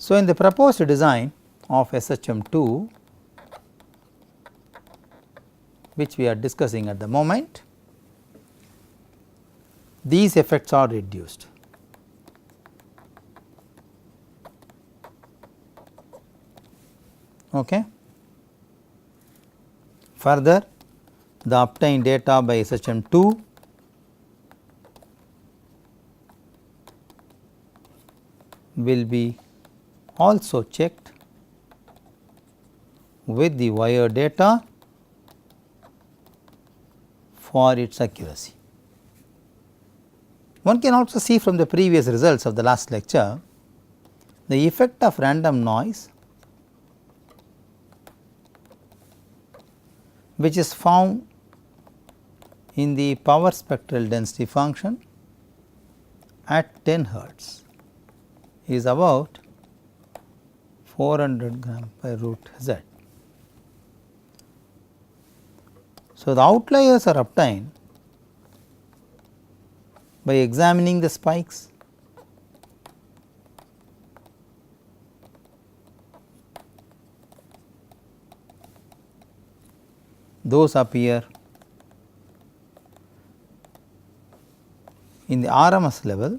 So, in the proposed design of SHM2, which we are discussing at the moment, these effects are reduced. Okay. Further, the obtained data by SHM2 will be also checked with the wire data for its accuracy. One can also see from the previous results of the last lecture the effect of random noise which is found in the power spectral density function at 10 hertz is about 400 gram per root z. So, the outliers are obtained by examining the spikes those appear in the RMS level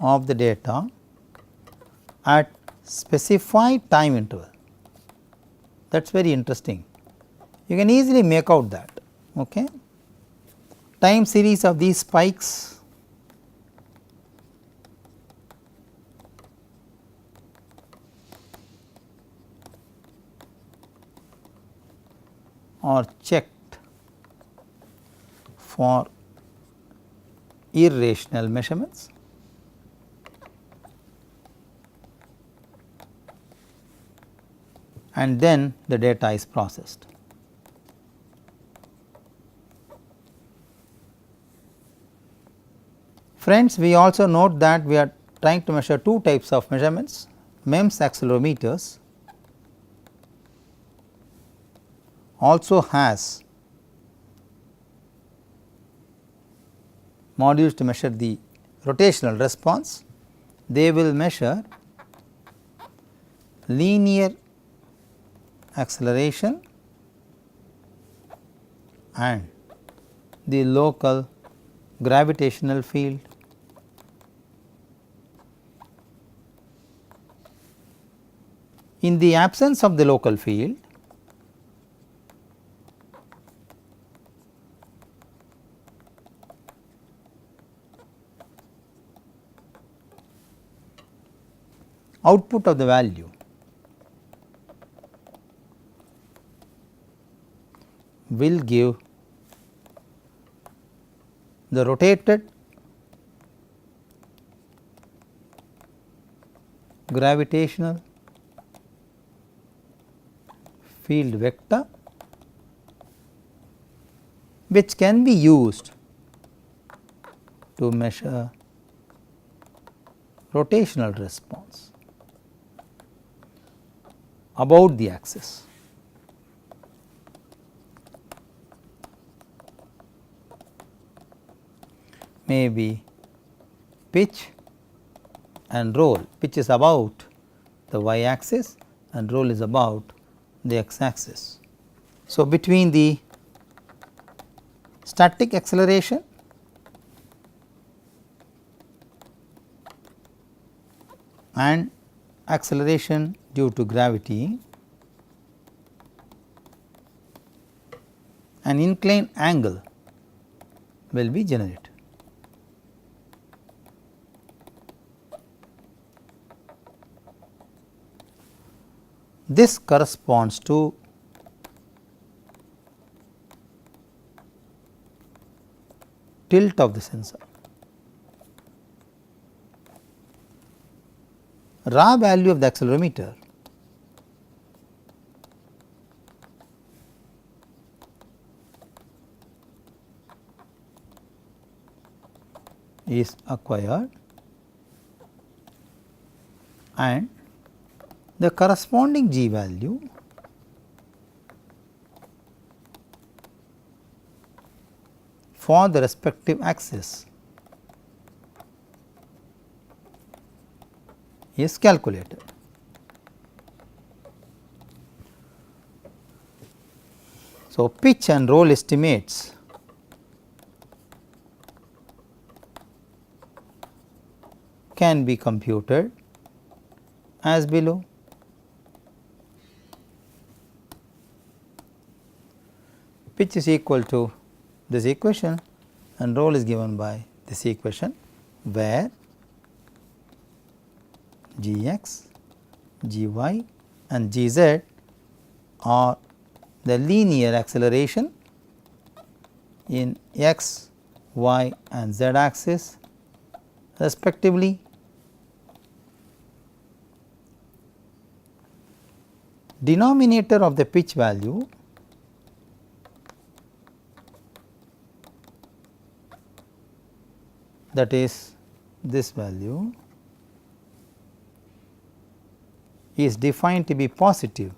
of the data at specified time interval. That is very interesting. You can easily make out that. Okay. Time series of these spikes are checked for irrational measurements and then the data is processed. Friends, we also note that we are trying to measure two types of measurements, MEMS accelerometers also has modules to measure the rotational response. They will measure linear acceleration and the local gravitational field. In the absence of the local field, output of the value will give the rotated gravitational field vector, which can be used to measure rotational response about the axis. Maybe pitch and roll. Pitch is about the y axis and roll is about the x axis. So, between the static acceleration and acceleration due to gravity, an inclined angle will be generated. This corresponds to tilt of the sensor. Raw value of the accelerometer is acquired and the corresponding G value for the respective axis is calculated. So, pitch and roll estimates can be computed as below. Pitch is equal to this equation and roll is given by this equation, where Gx, Gy and Gz are the linear acceleration in x, y and z axis respectively. Denominator of the pitch value that is this value is defined to be positive,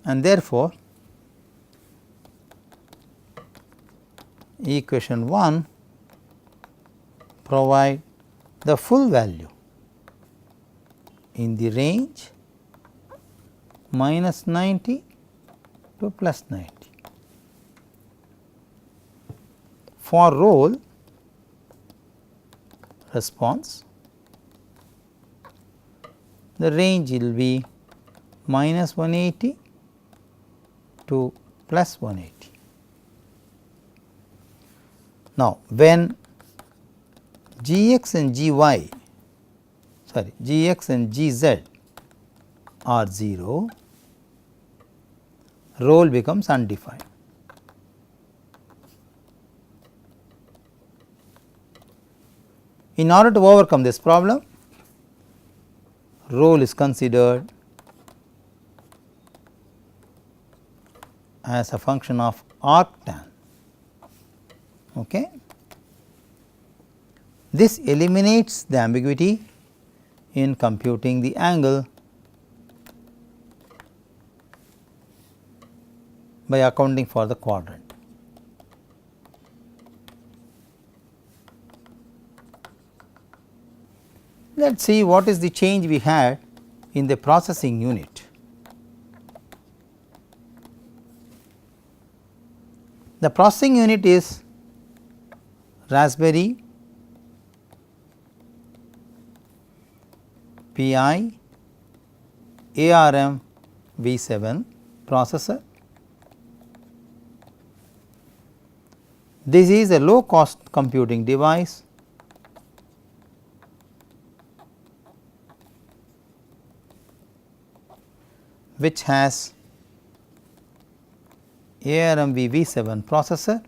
and therefore, equation 1 provide the full value in the range minus 90 to plus 90. For roll response, the range will be minus 180 to plus 180. Now, when Gx and Gy Gx and Gz are 0, roll becomes undefined. In order to overcome this problem, roll is considered as a function of arctan. Okay. This eliminates the ambiguity in computing the angle by accounting for the quadrant. Let us see what is the change we had in the processing unit. The processing unit is Raspberry Pi ARM V7 processor. This is a low cost computing device which has ARM V7 processor.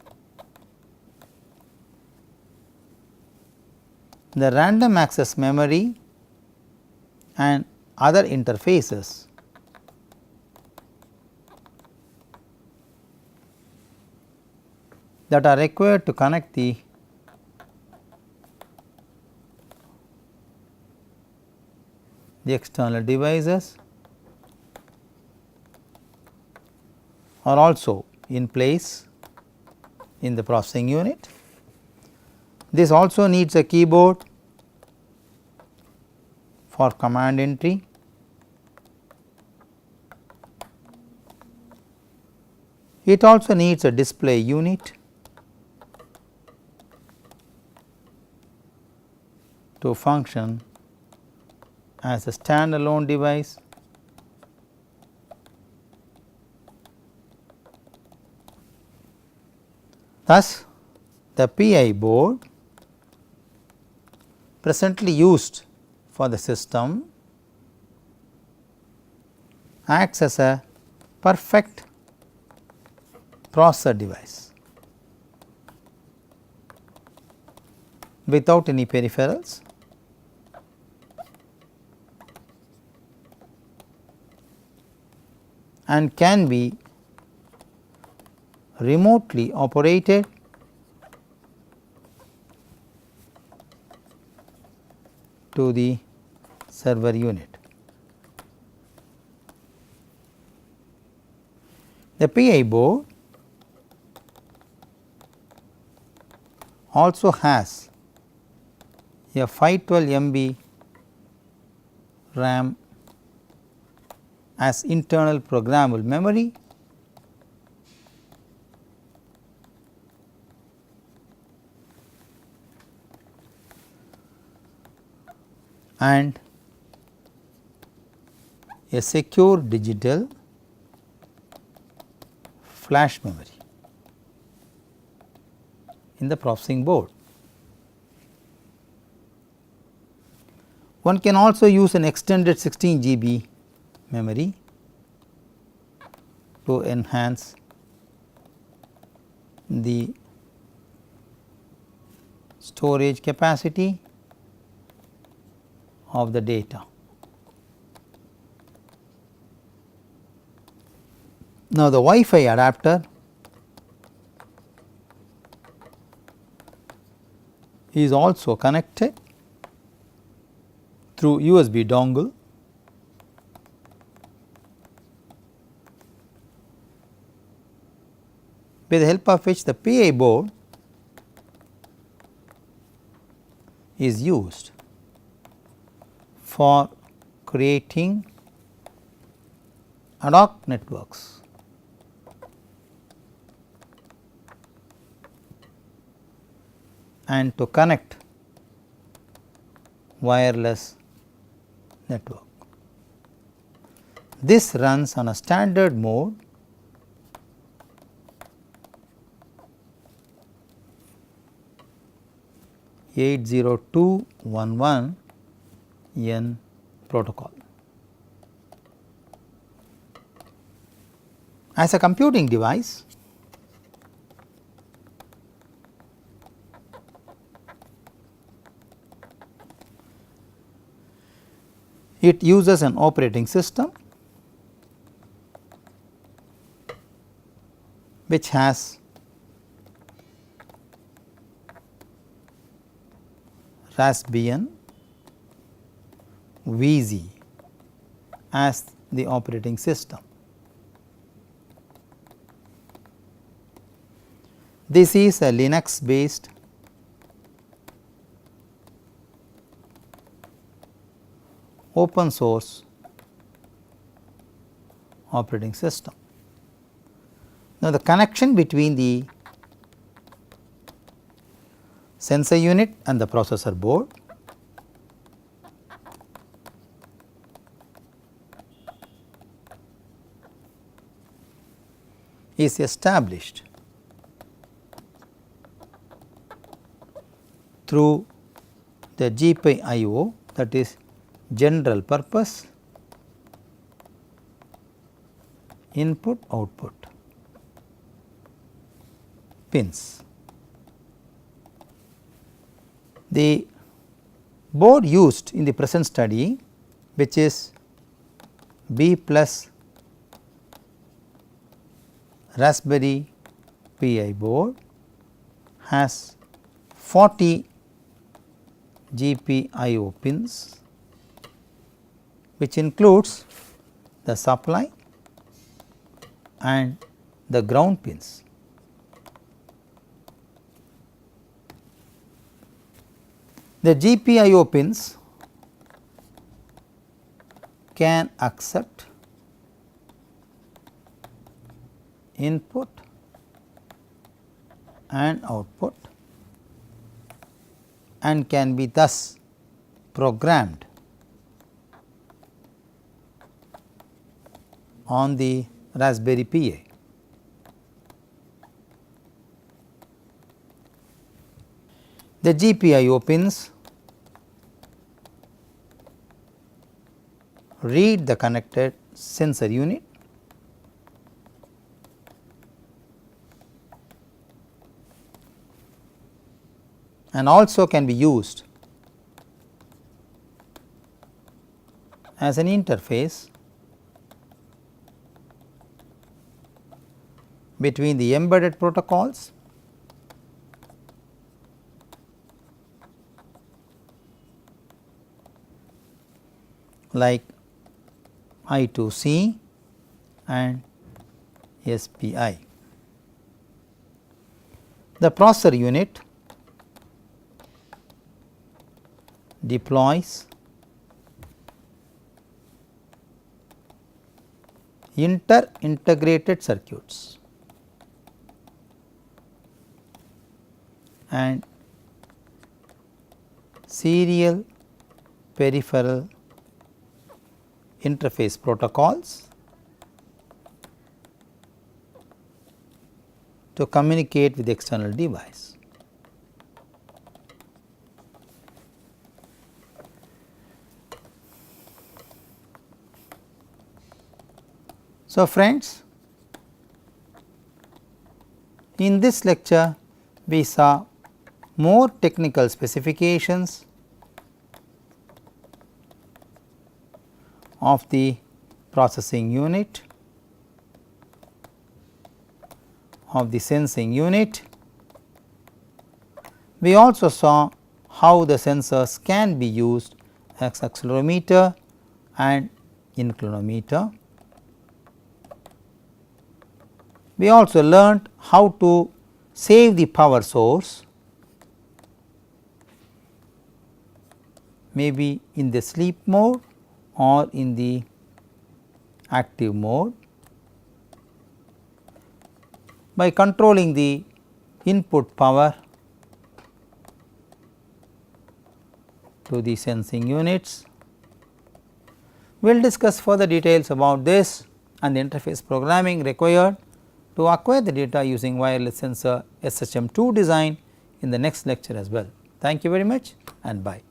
The random access memory and other interfaces that are required to connect the external devices are also in place in the processing unit. This also needs a keyboard for command entry. It also needs a display unit to function as a standalone device. Thus, the PI board presently used for the system acts as a perfect processor device without any peripherals, and can be remotely operated to the server unit. The PI board also has a 512 MB RAM as internal programmable memory and a secure digital flash memory in the processing board. One can also use an extended 16 GB memory to enhance the storage capacity of the data. Now, the Wi-Fi adapter is also connected through USB dongle with the help of which the PI board is used for creating ad hoc networks and to connect wireless network. This runs on a standard mode (802.11n) protocol. As a computing device, it uses an operating system which has Raspbian VZ as the operating system. This is a Linux based open source operating system. Now, the connection between the sensor unit and the processor board is established through the GPIO, that is general purpose input output pins. The board used in the present study, which is B plus Raspberry Pi board, has 40 GPIO pins, which includes the supply and the ground pins. The GPIO pins can accept input and output and can be thus programmed on the Raspberry Pi. The GPIO pins read the connected sensor unit and also can be used as an interface between the embedded protocols like I2C and SPI. The processor unit deploys integrated circuits and serial peripheral interface protocols to communicate with the external device. So, friends, in this lecture we saw more technical specifications of the processing unit, of the sensing unit. We also saw how the sensors can be used as accelerometer and inclinometer. We also learned how to save the power source, maybe in the sleep mode or in the active mode, by controlling the input power to the sensing units. We will discuss further details about this and the interface programming required to acquire the data using wireless sensor SHM2 design in the next lecture as well. Thank you very much and bye.